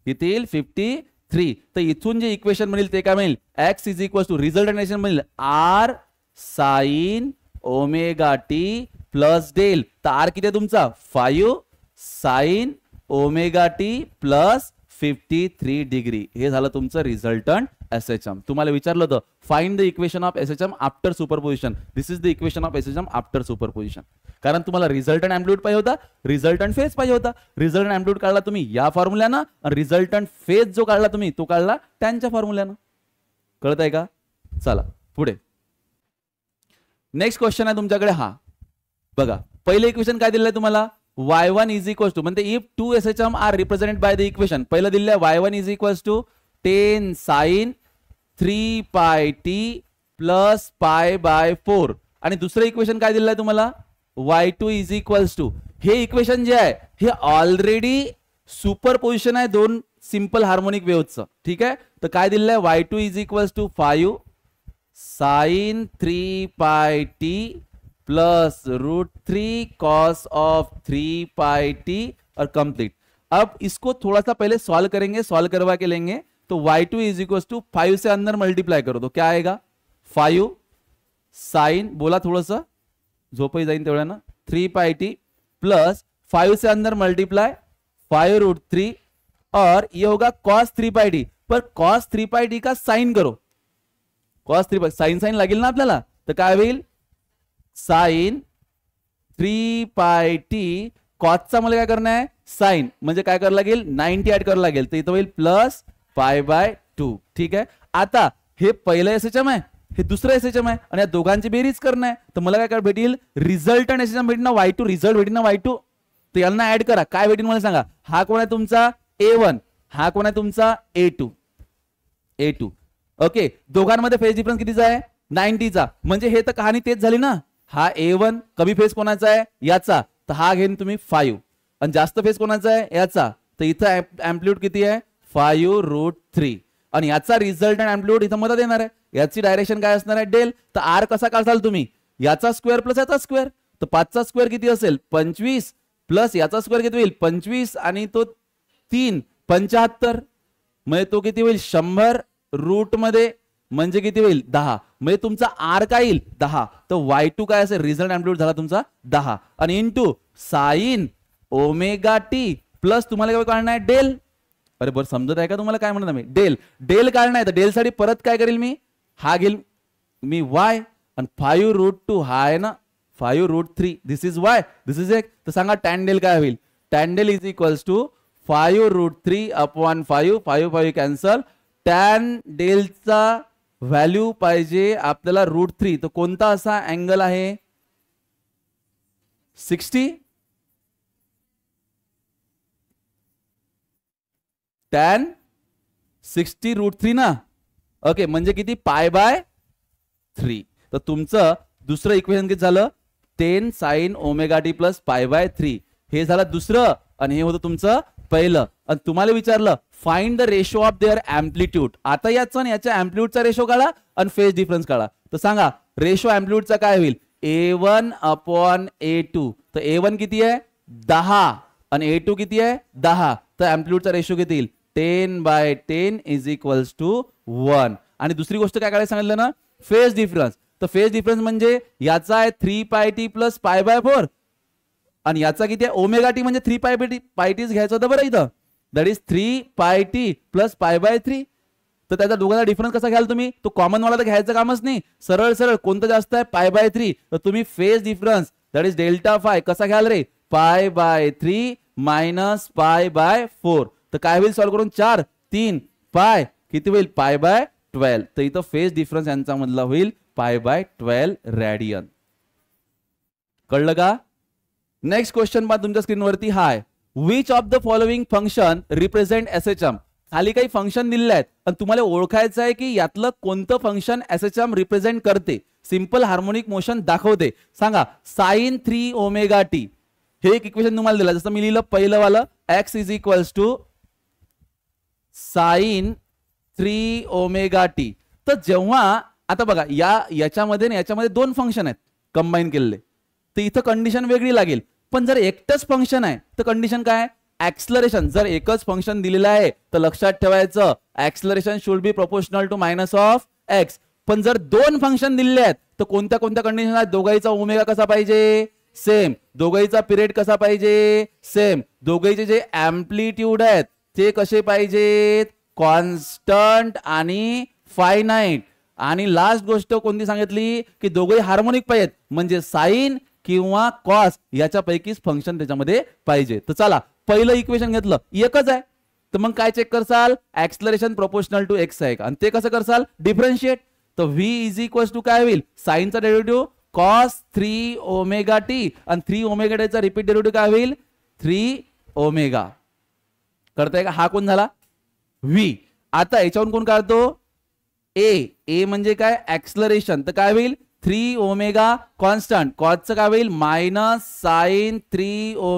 किती येईल 53. तर इथून जे इक्वेशन मिळेल ते काय मिळेल x is equal to resultant मिळेल r sine omega T plus del. तर आर किती आहे तुमचा 5 sine omega T plus 53 degree. हे झालं तुमचं रिझल्टंट एसएचएम. तुम्हाला विचारलं होतं find the equation of SHM after superposition. This is the equation of SHM after superposition. कारण तुम्हाला रिझल्टंट एम्प्लिट्यूड पाहिजे होता, रिझल्टंट फेज पाहिजे होता. रिझल्टंट एम्प्लिट्यूड काढला तुम्ही या फॉर्म्युल्यानं आणि रिझल्टंट फेज जो काढला तुम्ही तो काढला त्यांच्या फॉर्म्युल्यानं. कळत आहे का. चला पुढे नेक्स्ट क्वेश्चन आहे तुमच्याकडे. हा बघा पहिले इक्वेशन काय दिलेलं आहे तुम्हाला y1 इज इक्वल टू म्हणजे if 2 SHM are represented by the equation. पहिलं दिलेलं आहे y1 is equal to 10 sine 3πt plus π/4. आणि दुसरं इक्वेशन काय दिलेलं आहे तुम्हाला y2 इज इक्वल टू. हे इक्वेशन जे आहे हे ऑलरेडी सुपरपोजिशन आहे दोन सिंपल हार्मोनिक वेव्हचं. ठीक आहे. तर काय दिलेलं आहे y2 is equal to 5 sine 3πt plus √3 cos of 3πt और कंप्लीट. अब इसको थोड़ा सा पहले सॉल्व करेंगे, सॉल्व करवा के लेंगे. तो y2 इज इक्वल टू 5 से अंदर मल्टीप्लाई करो तो क्या आएगा 5 साइन बोला थोड़ा सा झोपही जाइन तेवढ्या ना 3πt प्लस 5 से अंदर मल्टीप्लाई 5√3 और ये होगा cos 3πt. पर cos 3πt का साइन करो. cos 3πt साइन साइन लागेल ना आपल्याला. तर काय होईल साइन 3πt कॉसचा मला काय करणार आहे साइन म्हणजे काय करावं लागेल 90 ऍड करावं लागेल. तर इथं होईल प्लस π/2. ठीक आहे. आता हे पहिलं एसएचएम आहे हे दुसरं एसएचएम आहे आणि या दोघांची बेरीज करणं आहे. तर मला काय भेटेल रिझल्टंट एसएचएम भेटेल ना y2 रिझल्ट भेटेल ना y2. तर यांना ऍड करा काय भेटेल मला सांगा. हा कोण आहे तुमचा a1 हा कोण आहे तुमचा a2. ओके. दोघांमध्ये फेज डिफरन्स कितीचा आहे 90चा. म्हणजे हे तर कहाणी तेच झाली ना. हा a1 कमी फेज कोणाचा आहे याचा तर हा घेईन तुम्ही 5 आणि जास्त फेज कोणाचा आहे याचा. तर इथं एम्प्लिट्यूड किती आहे 5√3 आणि याचा रिझल्टंट एम्प्लिट्यूड इथं मदत येणार आहे. याची डायरेक्शन काय असणार आहे डेल. तर आर कसा काढाल तुम्ही याचा स्क्वेअर प्लस याचा स्क्वेअर. तर 5चा स्क्वेअर किती असेल 25 प्लस याचा स्क्वेअर किती होईल 25 आणि तो 3 75 म्हणजे तो किती होईल 100 रूट मध्ये म्हणजे किती होईल 10 म्हणजे तुमचा आर काय येईल 10. तर y2 काय असेल रिझल्ट एम्प्लिट्यूड झाला तुमचा 10 आणि into sine omega T plus तुम्हाला काय काढणार आहे डेल. अरे बरं समजत आहे का तुम्हाला काय म्हणत मी डेल. डेल काढणार आहे तर डेल साठी परत काय करेल मी हा घेईल मी y आणि 5√2 हा आहे ना 5√3 this is y this is x. तर सांगा tan del काय होईल. tan del is equals to 5√3 upon 5 5 cancel. tan del चा व्हॅल्यू पाहिजे आपल्याला √3. तर कोणता असा अँगल आहे 60. tan 60√3 ना. ओके म्हणजे किती π/3. तर तुमचं दुसरं इक्वेशन किती झालं 10 sin ω t प्लस π/3. हे झालं दुसरं आणि हे होतं तुमचं पहिलं. आणि तुम्हाला विचारलं find the ratio of their amplitude. आता याचा आणि याच्या अँप्लिट्यूडचा रेशो काढा आणि फेज डिफरन्स काढा. तर सांगा रेशो अँप्लिट्यूडचा काय होईल A1 अपॉन A2. तर A1 किती आहे 10 आणि A2 किती आहे 10. तर अँप्लिट्यूडचा रेशो किती येईल 10/10 इज इक्वल्स टू 1. आणि दुसरी गोष्ट काय काढायला सांगितलं ना फेज डिफरन्स. तर फेज डिफरन्स म्हणजे याचा आहे 3πt प्लस π/4 आणि याचा किती आहे ω t म्हणजे 3πt घ्यायचं होतं बरं इथं. That is 3πt plus π/3. तर त्याचा दोघांचा डिफरन्स कसा घ्याल तुम्ही. तो कॉमन वाला तर घ्यायचं कामच नाही. सरळ सरळ कोणतं जास्त आहे π/3. तर तुम्ही phase difference that is delta five कसा घ्याल रे π/3 मायनस π/4. तर काय होईल सॉल्व्ह करून 4 3 पाय किती होईल π/12. तर इथं फेज डिफरन्स यांचा मधला होईल π/12 रेडियन. कळलं का. नेक्स्ट क्वेश्चन पहा तुमच्या स्क्रीनवरती हाय. Which of the following function represent SHM. खाली काही फंक्शन दिलेले आहेत आणि तुम्हाला ओळखायचं आहे की यातलं कोणतं फंक्शन SHM रिप्रेझेंट करते. सिंपल हार्मोनिक मोशन दाखवते. सांगा sin 3ω t. हे एक इक्वेशन तुम्हाला दिलं जसं मी लिहिलं पहिलं वालं x is equals to sin 3ω t. तर जेव्हा आता बघा याच्यामध्ये दोन फंक्शन आहेत कंबाईन केलेले. तर इथं कंडिशन वेगळी लागेल. पण जर एकच फंक्शन आहे तर कंडिशन काय ऍक्सलरेशन. जर एकच फंक्शन दिलेलं आहे तर लक्षात ठेवायचं acceleration should be proportional to minus of x. पण जर दोन फंक्शन दिलेले आहेत तर कोणत्या कोणत्या कंडिशन आहेत. दोघांचा ओमेगा कसा पाहिजे सेम. दोघांचा पिरियड कसा पाहिजे सेम. दोघांचे जे अँप्लिट्यूड आहेत ते कसे पाहिजेत कॉन्स्टंट आणि फायनाइट. आणि लास्ट गोष्ट कोणती सांगितली की दोघे हार्मोनिक पाहिजेत म्हणजे साइन किंवा कॉस याच्यापैकीच फंक्शन त्याच्यामध्ये पाहिजे. तर चला पहिलं इक्वेशन घेतलं एकच आहे तर मग काय चेक करसाल ऍक्सलरेशन प्रोपोर्शनल टू एक्स आहे का. आणि ते कसं करसाल डिफरन्शिएट. तर v इज इक्वल्स टू काय होईल साइनचा डेरिव्हेटिव्ह कॉस 3ω t आणि 3ω चा रिपीट डेरिव्हेटिव्ह काय होईल 3ω. करताय का. हा कोण झाला v. आता याच्यावरून कोण काढतो a म्हणजे काय ऍक्सलरेशन. तर काय होईल 3ω कॉन्स्टंट कॉसचं काय होईल मायनस साइन 3ω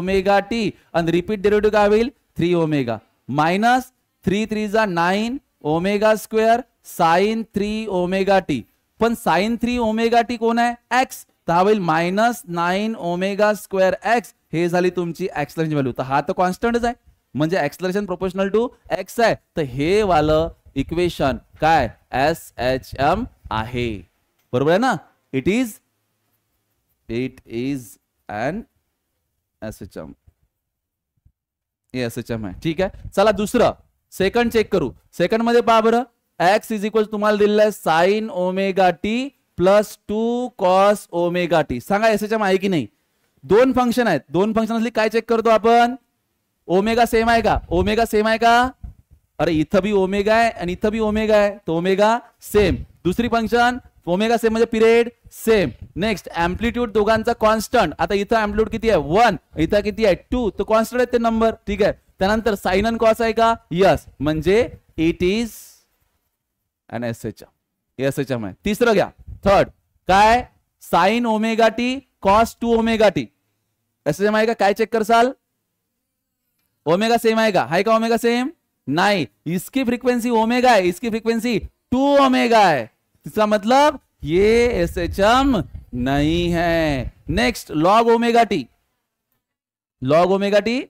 t आणि रिपीट डेरिव्हेटिव्ह काय होईल 3ω मायनस 3 3 जा 9 ω² साइन 3ω t. पण साइन 3ω t कोण आहे x. तर हा होईल मायनस 9 ω² x. हे झाली तुमची ऍक्सलरेशन व्हॅल्यू. तर हा तर कॉन्स्टंटच आहे म्हणजे ऍक्सलरेशन प्रोपोर्शनल टू एक्स आहे. तर हे वालं इक्वेशन काय SHM आहे. बरोबर आहे ना. It is an SHM. हे SHM आहे. ठीक आहे. चला दुसरं सेकंड चेक करू. सेकंड मध्ये पहा बरं x इज इक्वल तुम्हाला दिलेलं आहे sine ω t plus 2 cos ω t. सांगा SHM आहे की नाही. दोन फंक्शन आहेत. दोन फंक्शन असली काय चेक करतो आपण ओमेगा सेम आहे का. ओमेगा सेम आहे का. अरे इथं भी ओमेगा आहे आणि इथं भी ओमेगा आहे तो ओमेगा सेम. दुसरी फंक्शन ओमेगा सेम म्हणजे पिरियड सेम. नेक्स्ट अँप्लिट्यूड दोघांचा कॉन्स्टंट. आता इथं अँप्लिट्यूड किती आहे 1 इथं किती आहे 2 तो कॉन्स्टंट आहे ते नंबर. ठीक आहे. त्यानंतर साइन आणि कॉस आहे का यस म्हणजे it is an SHM. SHM आहे. तिसरं घ्या थर्ड काय sine omega T cos 2ω t. SHM आहे का काय चेक करसाल ओमेगा सेम आहे का ओमेगा सेम नहीं. इसकी फ्रीक्वेंसी ओमेगा है इसकी फ्रीक्वेंसी 2ω है. इसका मतलब ये SHM नहीं है. Next log omega T. Log omega T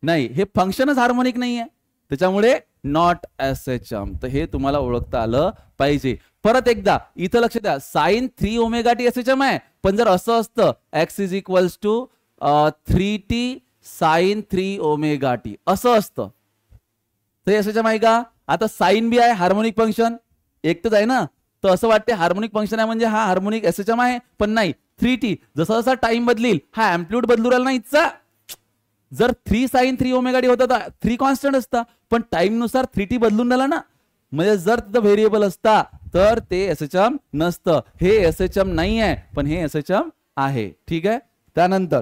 नाही हे फंक्शनच हार्मोनिक नाही आहे त्याच्यामुळे नॉट SHM. तर हे तुम्हाला ओळखता आलं पाहिजे. परत एकदा इथं लक्ष द्या साइन 3ω t SHM आहे. पण जर असं असतं x is equals to 3t sine 3ω t असं असतं तर SHM आहे का. आता साइन बी आहे हार्मोनिक फंक्शन एकच आहे ना. तर असं वाटते हार्मोनिक फंक्शन आहे म्हणजे हा हार्मोनिक एसएचएम आहे, पण नाही. 3t जसा जसा टाइम बदलील हा अँप्लिट्यूड बदलू राहिला नाही इथचा. जर 3 sin 3 ओमेगा टी होता तर 3 कॉन्स्टंट असता, पण टाइम नुसार 3t बदलून राहिला ना, म्हणजे जर तिथं व्हेरिएबल असता तर ते एसएचएम नसतं. हे एसएचएम नाही आहे, पण हे एसएचएम आहे. ठीक आहे. त्यानंतर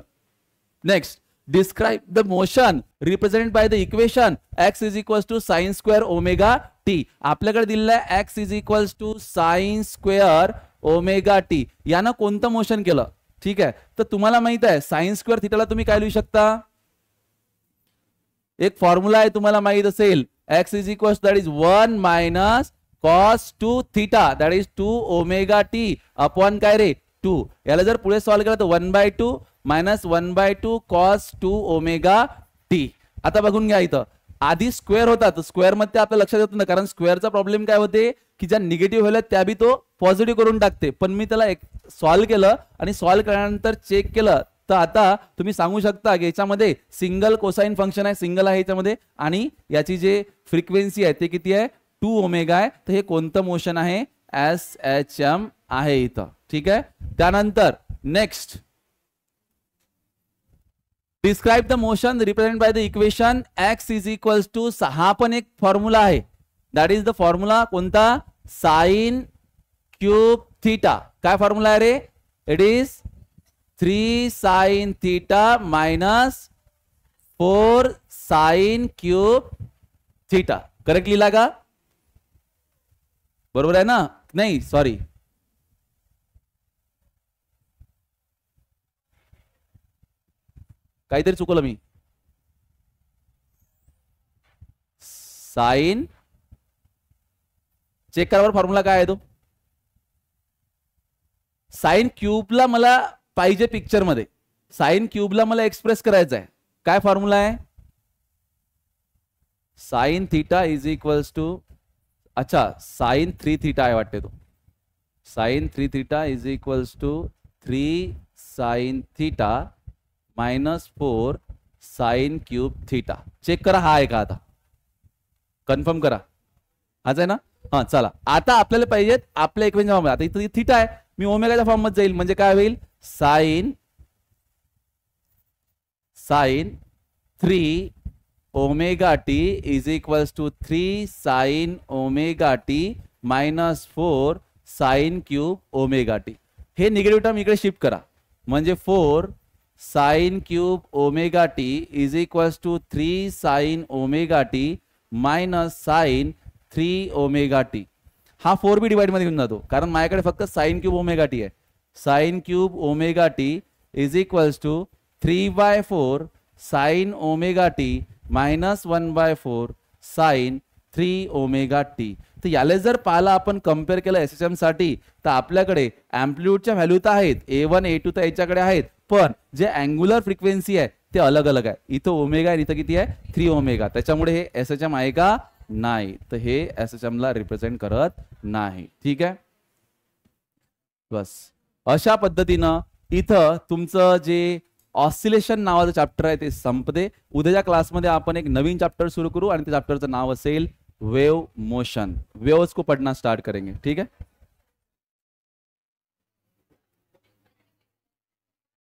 next, describe the motion represented by the equation x is equal to sine square omega t. आपल्याकडे दिलेलं आहे x is equal to sine square omega t. यानं कोणतं मोशन केलं? ठीक आहे. तर तुम्हाला माहित आहे साइन स्क्वेअर थिटाला तुम्ही काय लिहू शकता? एक फॉर्म्युला आहे, तुम्हाला माहित असेल, x is equal that is 1 minus cos 2 theta that is 2 omega T upon काय रे 2. याला जर पुढे सॉल्व्ह केला तर 1/2 मायनस 1/2 कॉस 2 ओमेगा टी. आता बघून घ्या, इथं आधी स्क्वेअर होता तर स्क्वेअर मध्ये आपल्या लक्षात येत नाही, कारण स्क्वेअरचा प्रॉब्लेम काय होते की ज्या निगेटिव्ह व्हॅल्यू त्या बी तो पॉझिटिव्ह करून टाकते. पण मी त्याला सॉल्व्ह केलं आणि सॉल्व्ह केल्यानंतर चेक केलं तर आता तुम्ही सांगू शकता की याच्यामध्ये सिंगल कोसाइन फंक्शन आहे, सिंगल आहे याच्यामध्ये, आणि याची जे फ्रिक्वेन्सी आहे ते किती आहे 2 ओमेगा आहे. तर हे कोणतं मोशन आहे? एसएचएम आहे इथं. ठीक आहे. त्यानंतर next, describe the motion represent by the equation x is equal to, हा पण एक फॉर्म्युला आहे, दॅट इज द फॉर्म्युला कोणता? Sine cube theta. काय फॉर्म्युला आहे रे? It is 3 sine theta minus 4 sine cube theta. Correct लिहिला का? बरोबर आहे ना? नाही सॉरी, काहीतरी चुकलं मी. साइन, चेक करा फॉर्म्युला काय आहे तो. साइन क्यूबला मला पाहिजे पिक्चर मध्ये, साइन क्यूबला मला एक्सप्रेस करायचं आहे. काय फॉर्म्युला आहे? Sine theta is equals to, अच्छा साइन 3 थीटा आहे वाटते तो. Sine 3 theta is equals to 3 sine theta minus 4 sine cube theta. Check करा हा आहे का, आता कन्फर्म करा. हाच आहे ना? हा चला, आता आपल्याला पाहिजेत आपल्या इक्वेशन फॉर्म. आता इथं थीटा आहे, मी ओमेगाच्या फॉर्म मध्ये जाईल म्हणजे काय होईल? Sine 3 omega t is equals to 3 sine omega t minus 4 sine cube omega t. हे निगेटिव्ह टर्म इकडे शिफ्ट करा म्हणजे 4 sine cube omega t is equals to 3 sine omega t minus sine 3 omega t. हा 4b divide मध्ये घेऊन जातो, कारण माझ्याकडे फक्त साइन क्यूब ओमेगा टी आहे. Sine cube omega t is equals to 3/4 sine omega t minus 1/4 sine 3 omega t. तर याला जर पाहिला आपण कम्पेअर केलं एसएचएम साठी तर आपल्याकडे अँप्लिट्यूडच्या व्हॅल्यू तर आहेत, A1 A2 तर याच्याकडे आहेत, पण जे अँग्युलर फ्रिक्वेन्सी आहे ते अलग अलग आहे. इथं ओमेगा आहे, इथं किती आहे 3 ओमेगा. त्याच्यामुळे हे एसएचएम आहे का? नाही. तर हे एसएचएम ला रिप्रेझेंट करत नाही. ठीक आहे. बस अशा पद्धतीनं इथं तुमचं जे ऑसिलेशन नावाचं चॅप्टर आहे ते संपते. उद्याच्या क्लासमध्ये आपण एक नवीन चॅप्टर सुरू करू आणि त्या चॅप्टरचं नाव असेल वेव मोशन. वेव्स को पढ़ना स्टार्ट करेंगे. ठीक है.